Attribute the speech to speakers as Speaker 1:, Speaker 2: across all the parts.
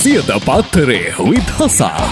Speaker 1: සියත පත්තරේ with හසා.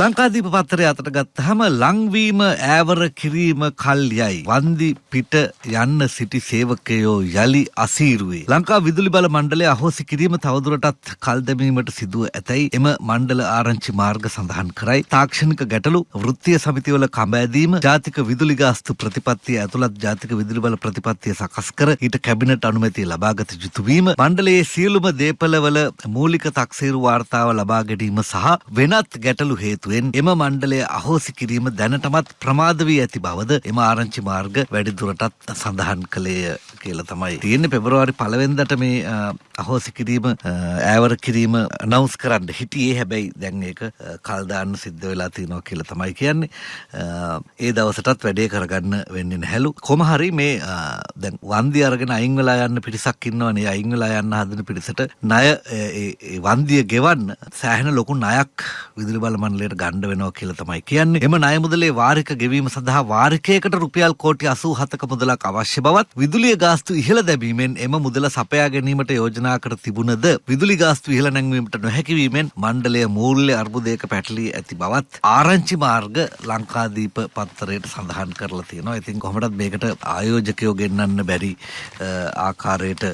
Speaker 2: ලංකාදීප පත්තරය අතට ගත්තහම ලංවීම ඈවර කිරීම කල්යයි වන්දි පිට යන්න සිටි සේවකයෝ යලි අසීරුවේ. ලංකා විදුලි බල මණ්ඩලය අහෝසි කිරීම තවදුරටත් කල් දැමීමට සිදුව ඇතැයි එම මණ්ඩල ආරංචි මාර්ග සඳහන් කරයි. තාක්ෂණික ගැටලු, වෘත්තීය සමිතිවල කඹෑදීම, ජාතික විදුලි ගාස්තු ප්‍රතිපත්තිය ඇතුළත් ජාතික විදුලි බල ප්‍රතිපත්තිය සකස් කර ඊට කැබිනට් අනුමැතිය ලබාගත යුතු වීම, මණ්ඩලයේ සියලුම දේපළවල මූලික තක්සේරු වාර්තාව ලබා ගැනීම සහ වෙනත් ගැටලු හේතු එම මණ්ඩලය අහෝසි කිරීම දැනටමත් ප්‍රමාද වී ඇති බවද එම ආරංචි මාර්ග වැඩිදුරටත් සඳහන් කළේය කියලා තමයි තියෙන්නේ. පෙබරවාරි 1 වෙනිදාට මේ අහෝසි කිරීම ඈවර කිරීම අනවුන්ස් කරන්න හිටියේ. හැබැයි දැන් ඒක කල් දාන්න සිද්ධ වෙලා තියෙනවා කියලා තමයි කියන්නේ. ඒ දවසටත් වැඩේ කරගන්න වෙන්නේ නැහැලු. කොහොම හරි මේ දැන් වන්දිය අරගෙන අයින් වෙලා යන්න පිරිසක් ඉන්නවනේ. අයින් වෙලා යන්න හදන පිරිසට ණය ඒ වන්දිය ගෙවන්න සෑහෙන ලොකු ණයක් විදුලි බල මණ්ඩලයට ගන්න වෙනවා කියලා තමයි කියන්නේ. එම ණය මුදලේ වාරික ගෙවීම සඳහා වාරිකයකට රුපියල් කෝටි 87ක මුදලක් අවශ්‍ය බවත්, විදුලිය ගාස්තු ඉහළ දැමීමෙන් එම මුදල සපයා ගැනීමට යෝජනා කර තිබුණද විදුලි ගාස්තු ඉහළ නැංවීමට නොහැකි වීමෙන් මණ්ඩලය මූල්‍ය අර්බුදයක පැටලී ඇති බවත් ආරංචි මාර්ග ලංකාදීප පත්තරයට සඳහන් කරලා තියෙනවා. ඉතින් කොහොමදත් මේකට ආයෝජකයෝ ගෙන්නන්න බැරි ආකාරයට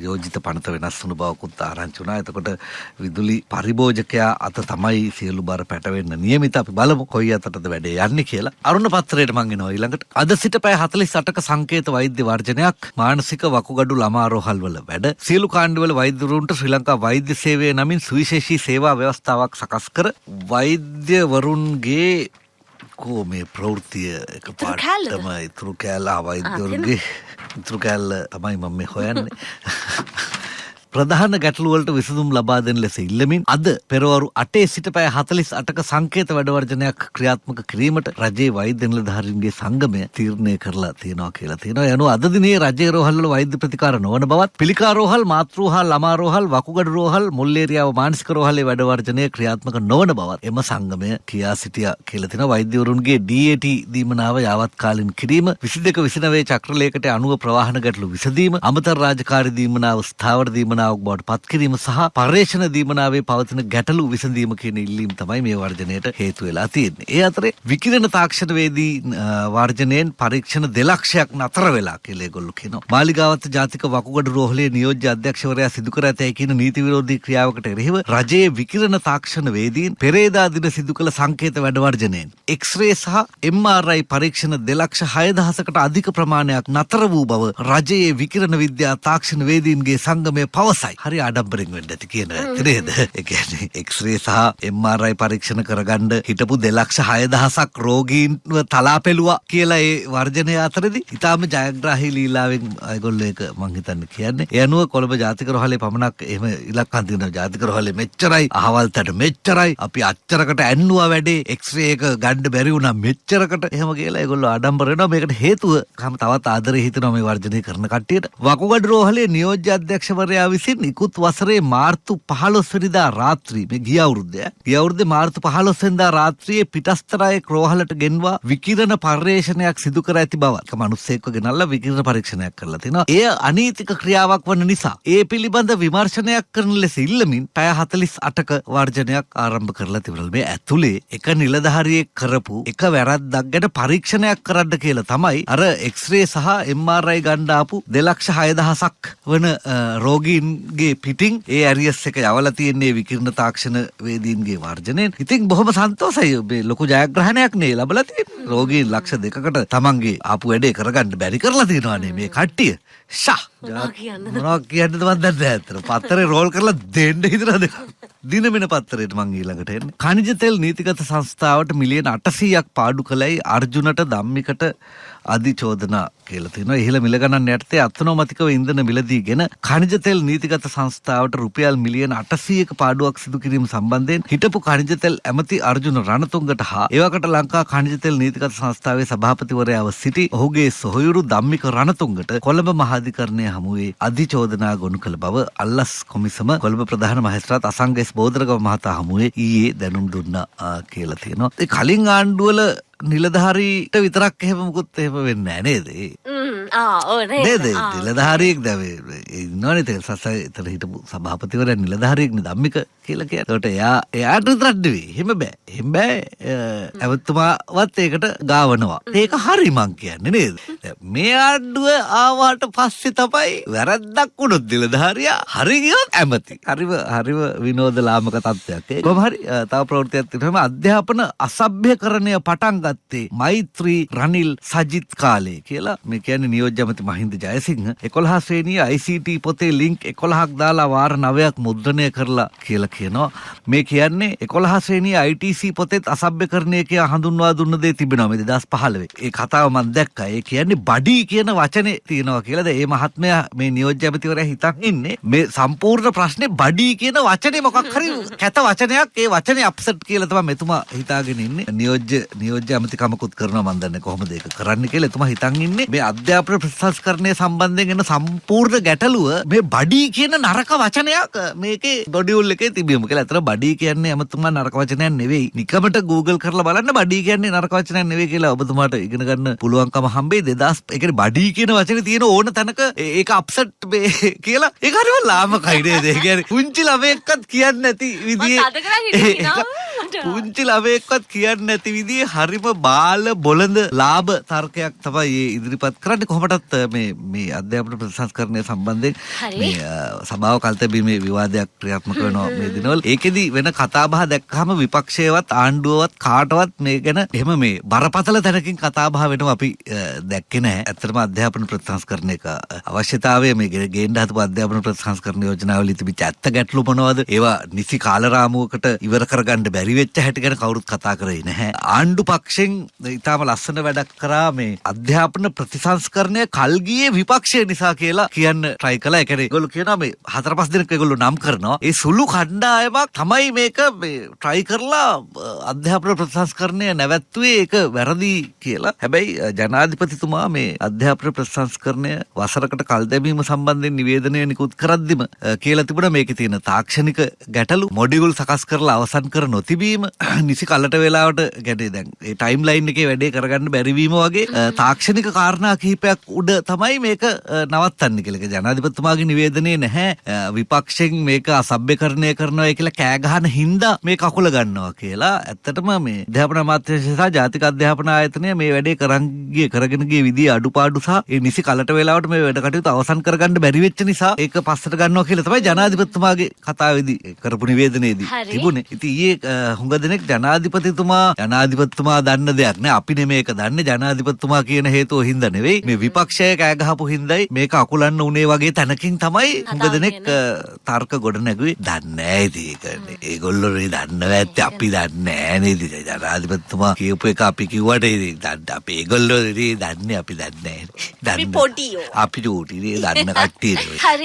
Speaker 2: යෝජිත පනත වෙනස් වුණු බවකුත් ආරංචි වුණා. එතකොට විදුලි පරිභෝජකයා අත තමයි සියලු බර පැටවෙන්න නියමිත. අපි බලමු කොයි අතටද වැඩේ යන්නේ කියලා. අරුණ පත්තරයට මං එනවා ඊළඟට. අද සිට පැය 48ක සංකේත වෛද්‍ය වර්ජනයක්, මානසික වකුගඩු ළමා රෝහල් වල වැඩ, සියලු කාණ්ඩවල වෛද්‍යවරුන්ට ශ්‍රී ලංකා වෛද්‍ය සේවය නමින් සුවිශේෂී සේවා ව්‍යවස්ථාවක් සකස් කර වෛද්‍යවරුන්ගේ මේ ප්‍රවෘත්තිය එකපාරටම ඉතුරු කෑල්ල වෛද්‍යවරුන්ගේ ඉතුරු කෑල්ල තමයි මම මේ හොයන්නේ. ප්‍රධාන ගැටලුවලට විසඳුම් ලබා දෙන ලෙස ඉල්ලමින් අද පෙරවරු 8 සිට පැය 48ක සංකේත වැඩවර්ජනයක් ක්‍රියාත්මක කිරීමට රජයේ වෛද්‍ය නිලධාරීන්ගේ සංගමය තීරණය කරලා තියෙනවා කියලා තියෙනවා. යනු අද දිනේ රජයේ රෝහල් වල වෛද්‍ය ප්‍රතිකාර නොවන බවත්, පිළිකා රෝහල්, මාතෘ රෝහල්, ළමා රෝහල්, වකුගඩු රෝහල්, මුල් ඒරියාව මානසික රෝහලේ වැඩවර්ජනය ක්‍රියාත්මක නොවන බවත් එම සංගමය කියා සිටියා කියලා තියෙනවා. වෛද්‍යවරුන්ගේ DAT දීමනාව යාවත්කාලින් කිරීම, 22-29 චක්‍රලේඛයට අනුව ප්‍රවාහන ගැටලු විසඳීම, අමතර රාජකාරී දීමනාව ස්ථාවර දීමනාව බවට පත් කිරීම සහ පර්යේෂණ දීමනාවේ පවතින ගැටලු විසඳීම කියන ඉල්ලීම් තමයි මේ වර්ජනයට හේතු වෙලා තියෙන්නේ. ඒ අතරේ විකිරණ තාක්ෂණ වේදී වර්ජනයෙන් පරීක්ෂණ 2 ලක්ෂයක් නතර වෙලා කියලා ඒගොල්ලෝ කියනවා. මාලිගාවත ජාතික වකුගඩු රෝහලේ නියෝජ්‍ය අධ්‍යක්ෂවරයා සිදු කර ඇතැයි කියන නීති විරෝධී ක්‍රියාවකට එරෙහිව රජයේ විකිරණ තාක්ෂණ වේදීන් පෙරේදා දින සිදු කළ සංකේත වැඩ වර්ජනයෙන් එක්ස්රේ සහ MRI පරීක්ෂණ 2,06,000කට අධික ප්‍රමාණයක් නතර වූ බව රජයේ විකිරණ විද්‍යා තාක්ෂණ වේදීන්ගේ සංගමය පවසයි. හරි ආඩම්බරෙන් වෙන්න ඇති කියන නේද? ඒ කියන්නේ එක්ස්රේ සහ MRI පරීක්ෂණ කරගන්න හිටපු 2,06,000ක් රෝගීන්ව තලා පෙළුවා කියලා ඒ වර්ජනය අතරදී ඉතාම ජයග්‍රාහී ලීලාවෙන් ඒගොල්ලෝ ඒක මං හිතන්නේ කියන්නේ. ඒ අනුව කොළඹ ජාතික රෝහලේ පමණක් එහෙම ඉලක්කම් තියෙනවා. ජාතික රෝහලේ මෙච්චරයි, අහවල්තට මෙච්චරයි, අපි අච්චරකට ඇන්නුවා වැඩේ, එක්ස්රේ එක ගන්න බැරි වුණා මෙච්චරකට එහෙම කියලා ඒගොල්ලෝ ආඩම්බර වෙනවා. මේකට හේතුව තවත් ආදරේ හිතනවා මේ වර්ජනය කරන කට්ටියට. වකුගඩු රෝහලේ නියෝජ්‍ය අධ්‍යක්ෂවරයා විසින් ඉකුත් වසරේ මාර්තු 15 වෙනිදා රාත්‍රී මේ ගිය අවුරුද්දේ මාර්තු 15 වෙනිදා රාත්‍රියේ පිටස්තරායේ රෝහලට ගෙන්වා විකිරණ පර්යේෂණයක් සිදු කර ඇති බවත් මිනිස්සෙක්ව ගෙනල්ලා විකිරණ පරීක්ෂණයක් කරලා තිනවා. එය අනීතික ක්‍රියාවක් වන නිසා ඒ පිළිබඳ විමර්ශනයක් කරන ලෙස ඉල්ලමින් පැය 48ක වර්ජනයක් ආරම්භ කරලා තිබුණා. මේ ඇතුලේ එක නිලධාරියෙක් කරපු එක වැරද්දක් ගැන පරීක්ෂණයක් කරන්න කියලා තමයි අර එක්ස්රේ සහ MRI ගන්න ආපු 2,06,000ක් වන රෝගීන්ගේ පිටින් ඒ ඇරියස් එක යවලා තියෙන්නේ විකිරණ තාක්ෂණ වේදීන්ගේ වර්ජනයෙන්. ඉතින් බොහොම සන්තෝෂයි. මේ ලොකු ජයග්‍රහණයක් නේ ලැබලා තියෙන්නේ. රෝගීන් 2,00,000කට තමන්ගේ ආපු වැඩේ කරගන්න බැරි කරලා තියෙනවානේ මේ කට්ටිය. මොනවා කියන්නද මන් දන්නේ නැහැ. පත්තරේ රෝල් කරලා දෙන්න හිතනද? දිනමින පත්තරේට මං ඊළඟට එන්නේ. ඛනිජ තෙල් නීතිගත සංස්ථාවට මිලියන 800ක් පාඩු කළයි අර්ජුනට ධම්මිකට අධිචෝදනා කියලා තියෙනවා. ඉහළ මිල ගණන් යටතේ අත්නෝමතිකව ඉන්ධන මිලදීගෙන ඛනිජ තෙල් නීතිගත සංස්ථාවට රුපියල් මිලියන 800ක පාඩුවක් සිදු කිරීම සම්බන්ධයෙන් හිටපු ඛනිජ තෙල් ඇමති අර්ජුන රණතුංගට හා එවකට ලංකා ඛනිජ තෙල් නීතිගත සංස්ථාවේ සභාපතිවරයාව සිටි ඔහුගේ සොහොයුරු ධම්මික රණතුංගට කොළඹ මහාධිකරණය හමුවේ අධිචෝදනා ගොනු කළ බව අල්ලස් කොමිසම කොළඹ ප්‍රධාන මහේස්ත්‍රාත් අසංගස් බෝධරගම මහතා හමුවේ ඊයේ දැනුම් දුන්නා කියලා තියෙනවා. ඒ කලින් ආණ්ඩුවල නිලධාරීට විතරක් එහෙම මුකුත් එහෙම වෙන්නේ නැහැ නේද? නේද? නිලධාරියෙක් දැවේ ඉන්නවනේ තෙල් සසයි එතන හිටපු සභාපතිවරයා නිලධාරියෙක්නේ ධම්මික කියලා කියන්නේ. ඒකට එයාට විතරක් නෙවෙයි. එහෙම බෑ. එහෙම බෑ. ඇමතුමාවත් ඒකට ගාවනවා. ඒක හරි මං කියන්නේ නේද? මේ ආණ්ඩුව ආවාට පස්සේ තමයි වැරද්දක් වුණොත් නිලධාරියා හරි ගියොත් ඇමති. හරිව විනෝද ලාමක තත්ත්වයක්. කොහොම හරි තව ප්‍රවෘත්තියක් තියෙනවා. අධ්‍යාපන අසභ්‍යකරණය පටන් ගත්තේ මෛත්‍රී රනිල් සජිත් කාලේ කියලා. මේ කියන්නේ නියෝජ්‍ය ඇමති මහින්ද ජයසිංහ 11 ශ්‍රේණිය ICT පොතේ ලින්ක් 11ක් දාලා වාර 9ක් මුද්‍රණය කරලා කියලා කියනවා. මේ කියන්නේ 11 ශ්‍රේණිය ITC පොතේත් අසභ්‍යකරණය කියලා හඳුන්වා දුන්න දේ තිබෙනවා මේ 2015. ඒ කතාව මම දැක්කා. ඒ කියන්නේ බඩි කියන වචනේ තියෙනවා කියලාද ඒ මහත්මයා මේ නියෝජ්‍ය ඇමතිවරයා හිතන් ඉන්නේ. මේ සම්පූර්ණ ප්‍රශ්නේ බඩි කියන වචනේ මොකක් හරි කැත වචනයක්. ඒ වචනේ අප්සෙට් කියලා තමයි මෙතුමා හිතාගෙන ඉන්නේ. නියෝජ්‍ය ඇමතිකමකුත් කරනවා මම දන්නේ කොහොමද ඒක කරන්න කියලා. එතුමා හිතන් ඉන්නේ මේ අධ්‍යාපන ප්‍රතිසංස්කරණය සම්බන්ධයෙන් එන සම්පූර්ණ ගැටලුව මේ බඩි කියන නරක වචනයක් මේකේ ඩොඩියුල් එකේ තිබීම කියලා. අතන බඩි කියන්නේ ඇමතුමා නරක වචනයක් නෙවෙයි. නිකමට Google කරලා බලන්න බඩි කියන්නේ නරක වචනයක් නෙවෙයි කියලා ඔබතුමාට ඉගෙන ගන්න පුළුවන්කම හම්බෙයි. 2000 ඒ කියන්නේ බඩි කියන වචනේ තියෙන ඕන තැනක ඒක අප්සෙට් කියලා ඒක හරිම ලාමකයි නේද? ඒ කියන්නේ පුංචි ළමයෙක්වත් කියන්නේ නැති විදිහේ පුංචි ළමයෙක්වත් කියන්නේ නැති විදිහේ හරිම බාල බොළඳ ලාභ තර්කයක් තමයි මේ ඉදිරිපත් කරන්නේ. කොහොමදත් මේ අධ්‍යාපන ප්‍රතිසංස්කරණය සම්බන්ධයෙන් මේ සභාව කල්තැබීමේ විවාදයක් ක්‍රියාත්මක වෙනවා මේ දිනවල. ඒකෙදි වෙන කතාබහ දැක්කහම විපක්ෂයවත් ආණ්ඩුවවත් කාටවත් මේ ගැන එහෙම මේ බරපතල තැනකින් කතාබහ වෙනවා අපි දැක්කේ නැහැ. ඇත්තටම අධ්‍යාපන ප්‍රතිසංස්කරණයක අවශ්‍යතාවය මේ ගේන්න හදපු අධ්‍යාපන ප්‍රතිසංස්කරණ යෝජනාවල තිබිච්ච ඇත්ත ගැටලු මොනවද? ඒවා නිසි කාලරාමුවකට ඉවර කරගන්න බැරි වෙච්ච හැටි ගැන කවුරුත් කතා කරේ නැහැ. ආණ්ඩු පක්ෂෙන් ඊටාම ලස්සන වැඩක් කරා මේ අධ්‍යාපන ප්‍රතිසංස්කරණය කල් ගියේ විපක්ෂය නිසා කියලා කියන්න try කළා. ඒ කියන්නේ ඒගොල්ලෝ කියනවා මේ 4-5 දිනක ඒගොල්ලෝ නම් කරනවා. ඒ සුළු කණ්ඩායමක් තමයි මේක මේ try කරලා අධ්‍යාපන ප්‍රතිසංස්කරණය නැවැත්තුවේ. ඒක වැරදි කියලා. හැබැයි ජනාධිපතිතුමා මේ අධ්‍යාපන ප්‍රතිසංස්කරණය වසරකට කල් දැමීම සම්බන්ධයෙන් නිවේදනය නිකුත් කරද්දිම කියලා තිබුණා මේකේ තියෙන තාක්ෂණික ගැටලු මොඩියුල් සකස් කරලා අවසන් කර නොතිබීම නිසි කලට වෙලාවට ගැටේ දැන් ඒ ටයිම් ලයින් එකේ වැඩේ කරගන්න බැරි වීම වගේ තාක්ෂණික කාරණා කිහිපයක් උඩ තමයි මේක නවත්තන්නේ කියලා. ජනාධිපතිතුමාගේ නිවේදනයේ නැහැ විපක්ෂයෙන් මේක අසභ්‍යකරණය කරනවා කියලා කෑ ගහන හින්දා මේ කකුල ගන්නවා කියලා. ඇත්තටම මේ අධ්‍යාපන අමාත්‍යාංශය සහ ජාතික අධ්‍යාපන ආයතනය මේ වැඩේ කරගෙන ගිය විදිය අඩුපාඩු සහ ඒ නිසි කලට වෙලාවට මේ වැඩ කටයුතු අවසන් කරගන්න බැරි වෙච්ච නිසා ඒක පස්සට ගන්නවා කියලා තමයි ජනාධිපතිතුමාගේ කතාවේදී කරපු නිවේදනයේදී තිබුණේ. ඉතින් ඊයේ හුඟ දෙනෙක් ජනාධිපතිතුමා දන්න දෙයක් නෑ. අපි නෙමේ මේක දන්නේ. ජනාධිපතිතුමා කියන හේතුව හින්දා නෙවෙයි. මේ විපක්ෂය කෑ ගහපු හින්දායි මේක අකුලන්න උනේ වගේ තැනකින් තමයි හුඟ දෙනෙක් තර්ක ගොඩ නැගුවේ. දන්නේ නෑ ඉතින් ඒක. ඒගොල්ලෝ දන්නව ඇත්තේ අපි දන්නේ නෑ නේද? ජනාධිපතිතුමා කියපු එක අපි කිව්වට ඉතින් අපි ඒගොල්ලෝ දන්නේ අපි දන්නේ නෑ. අපි පොඩියෝ. අපි චූටි දන්න කට්ටිය.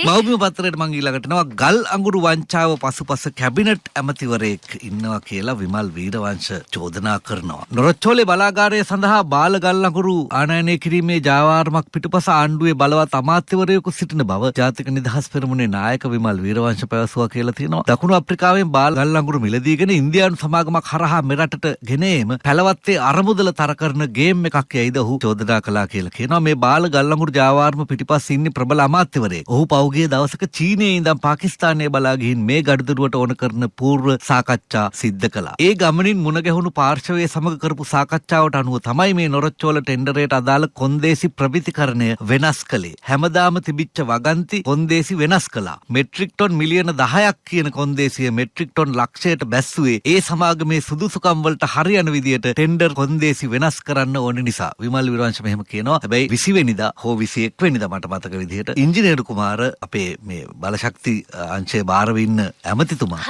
Speaker 2: මෞබිම පත්‍රයට මං ඊළඟට යනවා. ගල් අඟුරු වංචාව පසුපස කැබිනට් ඇමතිවරයෙක් ඉන්නවා කියලා විමල් වීරවංශ චෝදනා කරනවා. නොරොච්චෝලේ බලාගාරය සඳහා බාල ගල් අඟුරු ආනයනය කිරීමේ ජාවාරමක් පිටුපස ආණ්ඩුවේ බලවත් අමාත්‍යවරයෙකු සිටින බව ජාතික නිදහස් පෙරමුණේ නායක විමල් වීරවංශ පැවසුවා කියලා තියෙනවා. දකුණු අප්‍රිකාවෙන් බාල ගල් අඟුරු මිලදීගෙන ඉන්දියානු සමාගමක් හරහා මෙරටට ගෙන ඒම පැලවත්තේ අරමුදල තර කරන ගේම් එකක් යයිද ඔහු චෝදනා කළා කියලා කියනවා. මේ බාල ගල් අඟුරු ජාවාරම පිටිපස්සේ ඉන්නේ ප්‍රබල අමාත්‍යවරයෙක්. ඔහු පෞගිය දවසක චීනයේ ඉඳන් පාකිස්තානයේ බලා ගිහින් මේ ගඩදරුවට ඕන කරන පූර්ව සාකච්ඡා සිද්ධ කළා. ඒ ගමනින් මුණ ගැහුණු පාර්ශවයේ සමග කරපු සාකච්ඡාවට අනුව තමයි මේ නොරොච්චෝල ටෙන්ඩරයට අදාළ කොන්දේසි ප්‍රවිතිකරණය වෙනස් කළේ. හැමදාම තිබිච්ච වගන්ති කොන්දේසි වෙනස් කළා. මෙට්‍රික් ටොන් මිලියන 10ක් කියන කොන්දේසිය මෙට්‍රික් ටොන් ලක්ෂයට බැස්සුවේ ඒ සමාගමේ සුදුසුකම් වලට හරියන විදියට ටෙන්ඩර් කොන්දේසි වෙනස් කරන්න ඕන නිසා. විමල් වීරවංශ මෙහෙම කියනවා. හැබැයි 20 වෙනිදා හෝ 21 වෙනිදා මට මතක විදියට ඉංජිනේරු කුමාර අපේ මේ බලශක්ති අංශයේ බාරව ඉන්න ඇමතිතුමා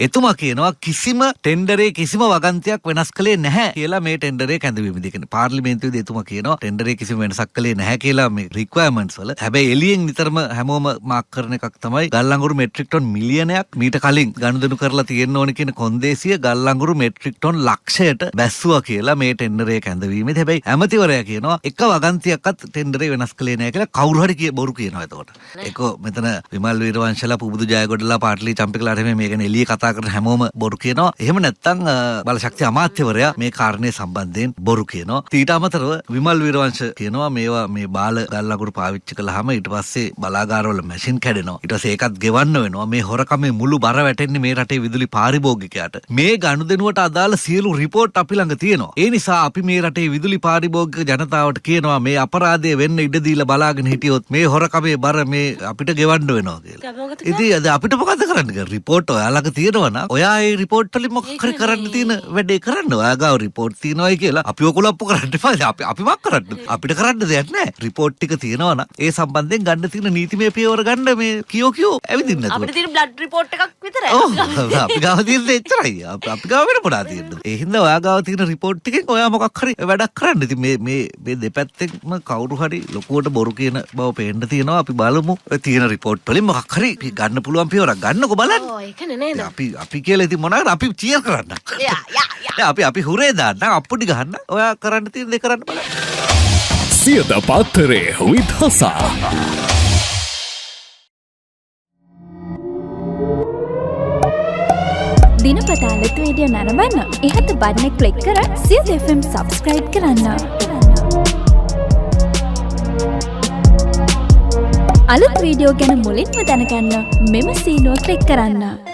Speaker 2: එතුමා කියනවා කිසිම ටෙන්ඩරේ කිසිම වගන්තියක් වෙනස් කළේ නැහැ කියලා මේ ටෙන්ඩරේ කැඳවීමේදී. කියන්නේ පාර්ලිමේන්තුවේදී එතුමා කියනවා ටෙන්ඩරේ කිසිම වෙනසක් කළේ නැහැ කියලා මේ රික්වයර්මන්ට්ස් වල. හැබැයි එළියෙන් නිතරම හැමෝම මාක් කරන එකක් තමයි ගල් අඟුරු මෙට්‍රික් ටොන් මිලියනයක් මීට කලින් ගනුදෙනු කරලා තියෙන්න ඕන කියන කොන්දේසිය ගල් අඟුරු මෙට්‍රික් ටොන් ලක්ෂයට බැස්සුවා කියලා මේ ටෙන්ඩරේ කැඳවීමේ. හැබැයි ඇමතිවරයා කියනවා එක වගන්තියක්වත් ටෙන්ඩරේ වෙනස් කළේ නැහැ කියලා කවුරු හරි බොරු කියනවා. එතකොට ඒක මෙතන විමල් වීරවංශලා පුබුදු ජයගොඩලා පාටලි චම්පිකලා හැම මේ ගැන එළිය කතා කරන හැමෝම බොරු කියනවා. එහෙම නැත්නම් බලශක්ති අමාත්‍යවරයා මේ කාරණේ සම්බන්ධයෙන් බොරු කියනවා. ඊට අමතරව විමල් වීරවංශ කියනවා මේවා මේ බාල ගල් අඟුරු පාවිච්චි කළාම ඊට පස්සේ බලාගාරවල මැෂින් කැඩෙනවා. ඊට පස්සේ ඒකත් ගෙවන්න වෙනවා. මේ හොරකමේ මුළු බර වැටෙන්නේ මේ රටේ විදුලි පාරිභෝගිකයාට. මේ ගනුදෙනුවට අදාළ සියලු රිපෝට් අපි ළඟ තියෙනවා. ඒ නිසා අපි මේ රටේ විදුලි පාරිභෝගික ජනතාවට කියනවා මේ අපරාධය වෙන්න ඉඩ දීලා බලාගෙන හිටියොත් මේ හොරකමේ බර මේ අපිට ගෙවන්න වෙනවා කියලා. ඉතින් අද අපිට මොකද කරන්න කියලා රිපෝට් ඔයාලක තියෙනවා නම් ඔයා ඒ රිපෝට් වලින් මොකක් හරි කරන්න තියෙන වැඩේ කරන්න. ඔයා ගාව රිපෝට් තියෙනවායි කියලා අපි ඔකුලප්පු කරන්න එපා. අපි මොකක් කරන්නද? අපිට කරන්න දෙයක් නැහැ. රිපෝට් ටික තියෙනවා නම් ඒ සම්බන්ධයෙන් ගන්න තියෙන නීතිමය පියවර ගන්න මේ කියෝ ඇවිදින්න නැතුව.
Speaker 3: අපිට තියෙන බ්ලඩ් රිපෝට් එකක් විතරයි.
Speaker 2: අපි ගාව තියෙන එච්චරයි. අපි ගාව වෙන මොනවද තියෙන්නේ? ඒ හින්දා ඔයා ගාව තියෙන රිපෝට් ටිකෙන් ඔයා මොකක් හරි වැඩක් කරන්න. ඉතින් මේ දෙපැත්තෙන්ම කවුරු හරි ලොකුවට බොරු කියන බව පේන්න තියෙනවා. අපි බලමු තියෙන රිපෝට් වලින් මොකක් හරි ගන්න පුළුවන් පියවරක් ගන්නකො බලන්න.
Speaker 3: ඔව් ඒකනේ නේද?
Speaker 2: අපි කියලා ඉතින් මොනවාද අපි චියර් කරන්න. අපි හුරේ දාන්න අප්පුඩි ගහන්න. ඔයා කරන්න තියෙන දේ කරන්න බලන්න.
Speaker 1: සියත පාත්තරේ විදසා
Speaker 4: දිනපතා ලෙත වීඩියෝ නරඹන්න ඉහත බටන් එක ක්ලික් කර සියත FM සබ්ස්ක්‍රයිබ් කරන්න. අලුත් වීඩියෝ ගැන මුලින්ම දැනගන්න මෙම සීනුව ක්ලික් කරන්න.